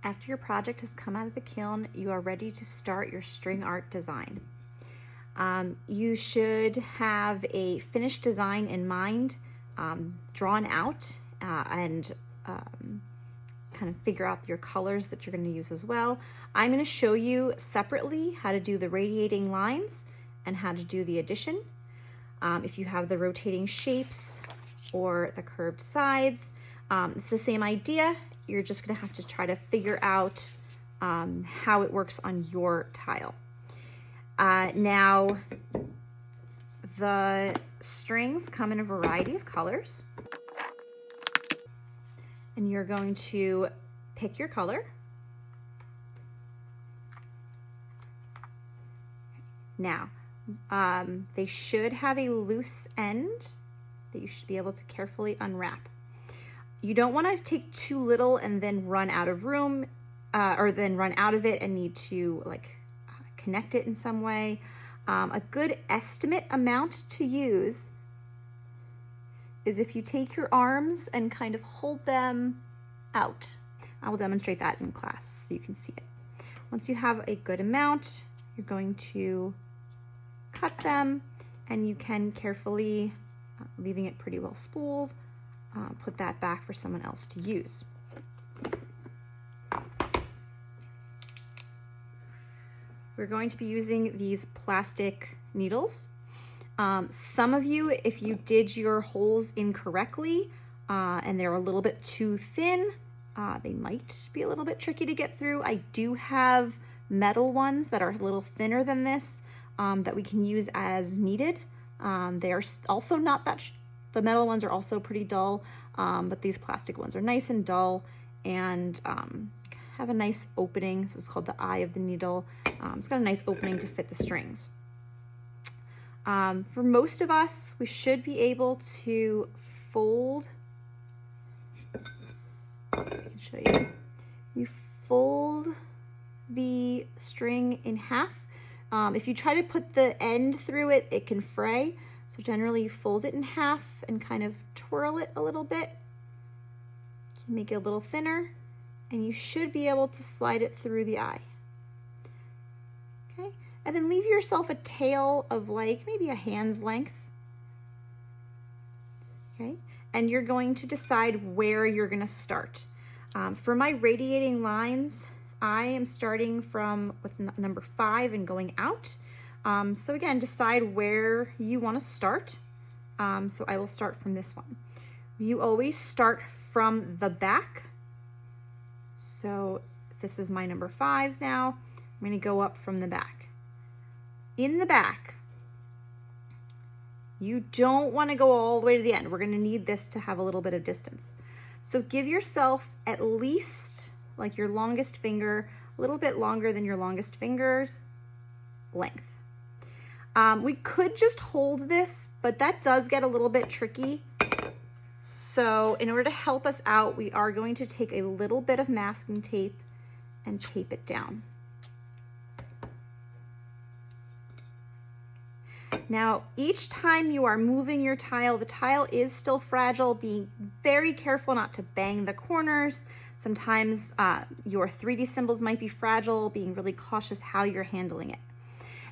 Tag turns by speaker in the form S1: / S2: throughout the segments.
S1: After your project has come out of the kiln, you are ready to start your string art design. You should have a finished design in mind, drawn out, and kind of figure out your colors that you're going to use as well. I'm going to show you separately how to do the radiating lines and how to do the addition. If you have the rotating shapes or the curved sides, it's the same idea. You're just going to have to try to figure out how it works on your tile. Now, the strings come in a variety of colors, and you're going to pick your color. Now, they should have a loose end that you should be able to carefully unwrap. You don't want to take too little and then run out of room, or then run out of it and need to connect it in some way. A good estimate amount to use is if you take your arms and kind of hold them out. I will demonstrate that in class so you can see it. Once you have a good amount, you're going to cut them, and you can carefully, leaving it pretty well spooled, put that back for someone else to use. We're going to be using these plastic needles. Some of you, if you did your holes incorrectly and they're a little bit too thin, they might be a little bit tricky to get through. I do have metal ones that are a little thinner than this that we can use as needed. They are also not that the metal ones are also pretty dull, but these plastic ones are nice and dull and have a nice opening. This is called the eye of the needle. It's got a nice opening to fit the strings. For most of us, we should be able to fold. I can show you. You fold the string in half. If you try to put the end through it, it can fray. So generally you fold it in half and kind of twirl it a little bit. Make it a little thinner, and you should be able to slide it through the eye. Okay, and then leave yourself a tail of maybe a hand's length. Okay, and you're going to decide where you're going to start. For my radiating lines, I am starting from what's number 5 and going out. So again, decide where you want to start. So I will start from this one. You always start from the back. So this is my number 5 now. I'm going to go up from the back. In the back, you don't want to go all the way to the end. We're going to need this to have a little bit of distance. So give yourself at least your longest finger, a little bit longer than your longest finger's length. We could just hold this, but that does get a little bit tricky. So in order to help us out, we are going to take a little bit of masking tape and tape it down. Now, each time you are moving your tile, the tile is still fragile. Be very careful not to bang the corners. Sometimes your 3D symbols might be fragile, being really cautious how you're handling it.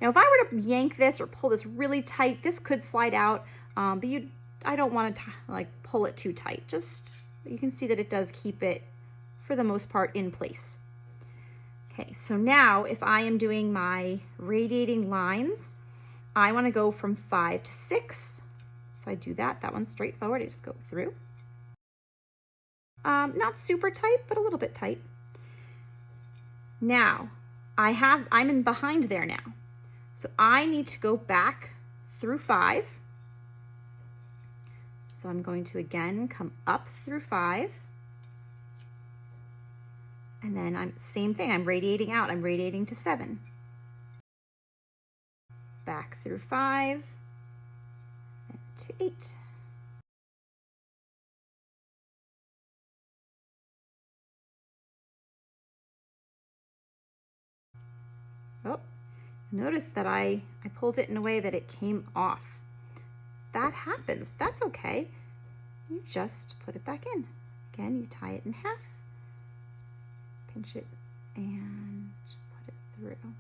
S1: Now, if I were to yank this or pull this really tight, this could slide out, but I don't want to pull it too tight. Just, you can see that it does keep it, for the most part, in place. Okay, so now if I am doing my radiating lines, I want to go from 5 to 6. So I do that. That one's straightforward. I just go through. Not super tight, but a little bit tight. Now, I'm in behind there now. So I need to go back through 5. So I'm going to again come up through 5. And then same thing, I'm radiating out. I'm radiating to 7. Back through 5 and to 8. Oh, notice that I pulled it in a way that it came off. That happens. That's okay. You just put it back in. Again, you tie it in half, pinch it and put it through.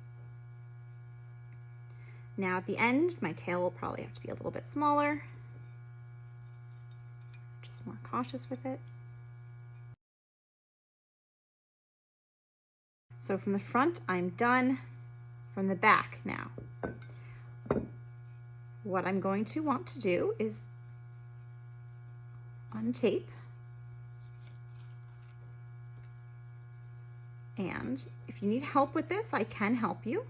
S1: Now at the end, my tail will probably have to be a little bit smaller. Just more cautious with it. So from the front, I'm done. From the back now, what I'm going to want to do is untape. And if you need help with this, I can help you.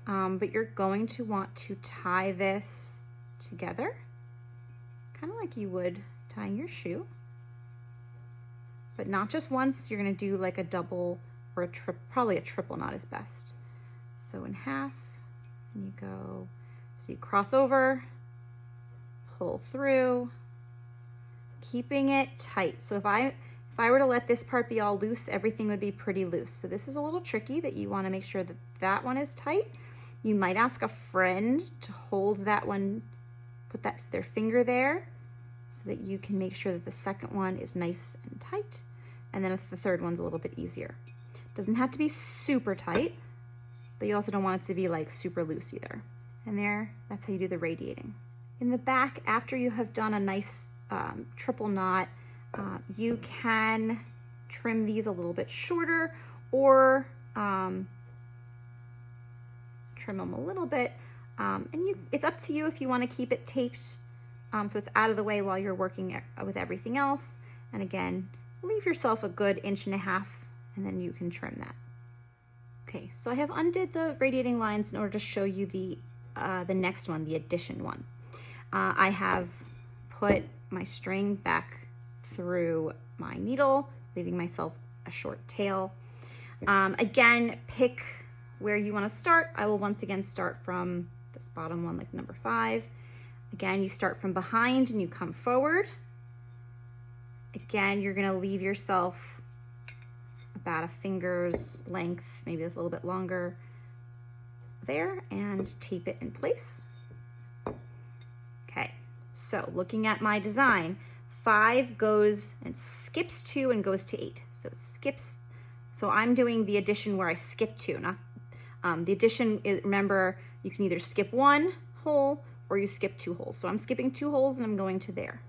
S1: But you're going to want to tie this together, kind of like you would tying your shoe. But not just once, you're going to do like a double or a probably a triple knot is best. So in half, and you go, so you cross over, pull through, keeping it tight. So if I were to let this part be all loose, everything would be pretty loose. So this is a little tricky, that you want to make sure that that one is tight. You might ask a friend to hold that one, put their finger there, so that you can make sure that the second one is nice and tight. And then if the third one's a little bit easier. Doesn't have to be super tight, but you also don't want it to be like super loose either. And there, that's how you do the radiating. In the back, after you have done a nice triple knot, you can trim these a little bit shorter, or trim them a little bit. It's up to you if you want to keep it taped so it's out of the way while you're working with everything else. And again, leave yourself a good 1.5 inches, and then you can trim that. Okay, so I have undid the radiating lines in order to show you the next one, the addition one. I have put my string back through my needle, leaving myself a short tail. Again, pick where you want to start. I will once again start from this bottom one, like number 5. Again, you start from behind and you come forward. Again, you're going to leave yourself about a finger's length, maybe a little bit longer there, and tape it in place. Okay, so looking at my design, 5 goes and skips 2 and goes to 8. So skips, so I'm doing the addition where I skip 2, not the addition is, remember, you can either skip 1 hole or you skip 2 holes. So I'm skipping 2 holes and I'm going to there.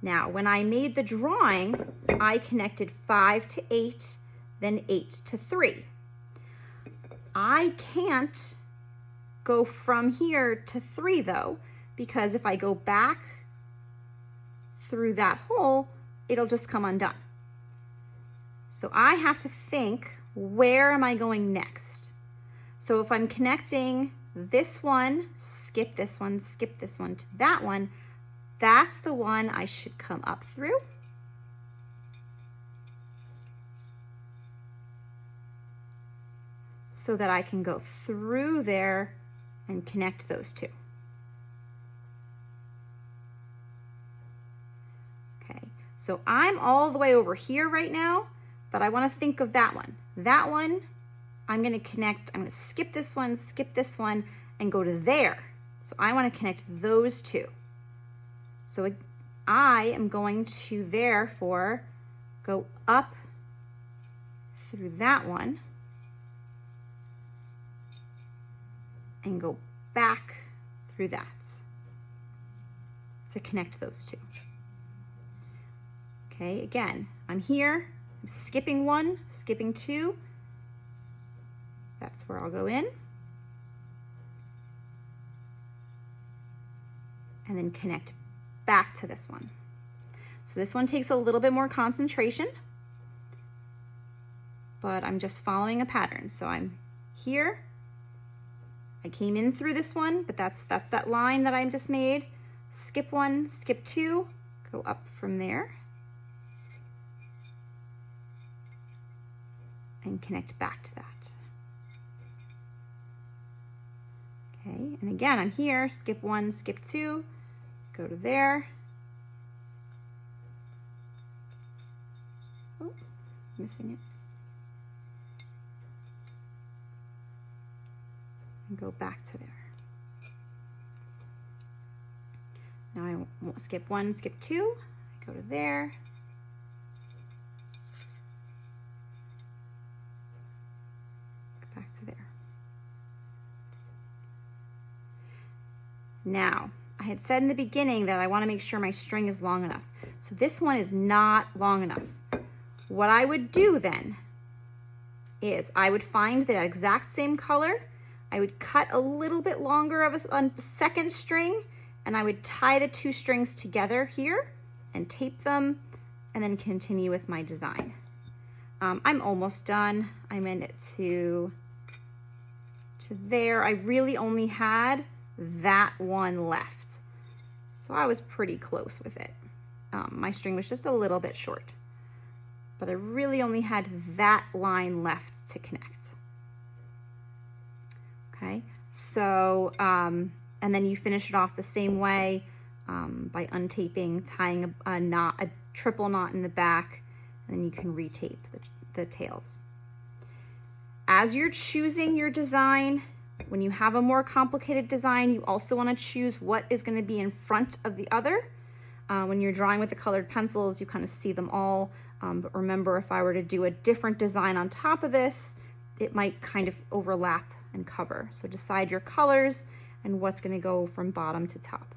S1: Now, when I made the drawing, I connected 5 to 8, then 8 to 3. I can't go from here to 3 though, because if I go back through that hole, it'll just come undone. So I have to think, where am I going next? So if I'm connecting this one, skip this one to that one, that's the one I should come up through. So that I can go through there and connect those 2. Okay, so I'm all the way over here right now, but I want to think of that one. That one, I'm going to connect, I'm going to skip this one, and go to there. So I want to connect those 2. So I am going to therefore go up through that one and go back through that to connect those 2. Okay, again, I'm here, I'm skipping 1, skipping 2. That's where I'll go in. And then connect back to this one. So this one takes a little bit more concentration, but I'm just following a pattern. So I'm here, I came in through this one, but that's that line that I just made. Skip 1, skip 2, go up from there, and connect back to that. Okay, and again, I'm here, skip 1, skip 2, go to there. Oh, missing it. And go back to there. Now I won't skip 1, skip 2, I go to there, Now, I had said in the beginning that I want to make sure my string is long enough. So this one is not long enough. What I would do then is I would find that exact same color. I would cut a little bit longer of a second string, and I would tie the two strings together here and tape them, and then continue with my design. I'm almost done. I'm in it to there. I really only had that one left. So I was pretty close with it. My string was just a little bit short, but I really only had that line left to connect. Okay, so, and then you finish it off the same way by untaping, tying a triple knot in the back, and then you can retape the tails. As you're choosing your design, when you have a more complicated design, you also want to choose what is going to be in front of the other. When you're drawing with the colored pencils, you kind of see them all. But remember, if I were to do a different design on top of this, it might kind of overlap and cover. So decide your colors and what's going to go from bottom to top.